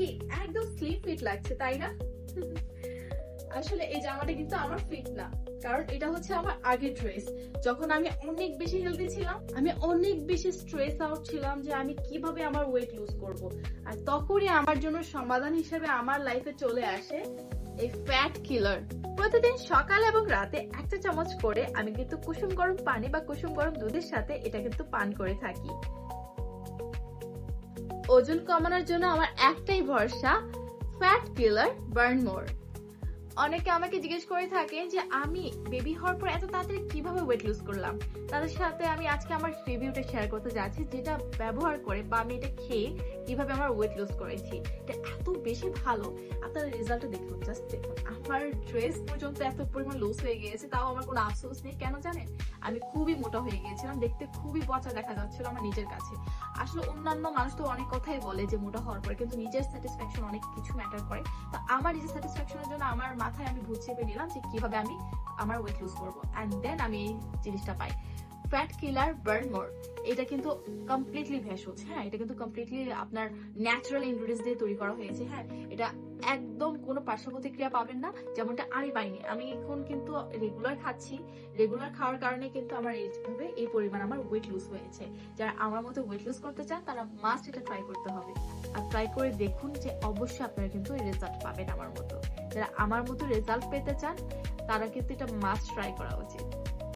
কি একদম slim fit লাগছে তাই না? আসলে এই জামাটা কিন্তু আমার ফিট না, কারণ এটা হচ্ছে আমার আগের ড্রেস। যখন আমি অনেক বেশি হেলদি ছিলাম, আমি অনেক বেশি স্ট্রেস আউট ছিলাম যে আমি কিভাবে আমার ওয়েট লুজ করব, আর তখনই আমার জন্য সমাধান হিসেবে আমার লাইফে চলে আসে এই ফ্যাট কিলার। প্রতিদিন সকাল এবং রাতে 1 চামচ করে আমি কিন্তু কুসুম গরম পানি বা কুসুম গরম দুধের সাথে এটা কিন্তু পান করে থাকি। ওজন কমানোর জন্য আমার একটাই ভরসা, ফ্যাট কিলার বার্ন মোর। অনেকে আমাকে জিজ্ঞেস করে থাকেন যে আমি বেবি হওয়ার পর এত তাড়াতাড়ি কিভাবে ওয়েট লুজ করলাম। তাদের সাথে আমি আজকে আমার রিভিউটা শেয়ার করতে যাচ্ছি, যেটা ব্যবহার করে বা আমি এটা খেয়ে কিভাবে আমার ওয়েট লুজ করেছি। এটা এত বেশি ভালো, আপনারা রেজাল্টটা দেখুন, জাস্ট দেখুন। আমার ড্রেস পর্যন্ত এত পরিমাণ লুজ হয়ে গিয়েছে, তাও আমার কোনো আফসোস নেই। কেন জানেন? আমি খুবই মোটা হয়ে গিয়েছিলাম, দেখতে খুবই পচা দেখা যাচ্ছিল আমার নিজের কাছে। আসলে অন্যান্য মানুষ তো অনেক কথাই বলে যে মোটা হওয়ার পরে, কিন্তু নিজের স্যাটিসফ্যাকশন অনেক কিছু ম্যাটার করে। তো আমার নিজের স্যাটিসফ্যাকশনের জন্য আমার মাথায় আমি ভূত চেপে নিলাম যে কিভাবে আমি আমার ওয়েট লুজ করবো, এন্ড দেন আমি এই জিনিসটা পাই, ফ্যাট কিলার বার্ন মোর। এটা কিন্তু কমপ্লিটলি ভেষজ, হ্যাঁ, এটা কিন্তু কমপ্লিটলি আপনার ন্যাচারাল ইনগ্রেডিয়েন্টস দিয়ে তৈরি করা হয়েছে। হ্যাঁ, এটা একদম কোনো পার্শ্ব প্রতিক্রিয়া পাবেন না, যেমনটা আমি পাইনি। আমি এখন কিন্তু রেগুলার খাচ্ছি, রেগুলার খাওয়ার কারণে কিন্তু আমার এইভাবে এই পরিমাণ আমার ওয়েট লুজ হয়েছে। যারা আমার মতো ওয়েট লুজ করতে চান তারা মাস্ট এটা ট্রাই করতে হবে, আর ট্রাই করে দেখুন যে অবশ্যই আপনারা কিন্তু এই রেজাল্ট পাবেন আমার মতো। যারা আমার মতো রেজাল্ট পেতে চান তারা কিন্তু এটা মাস্ট ট্রাই করা উচিত।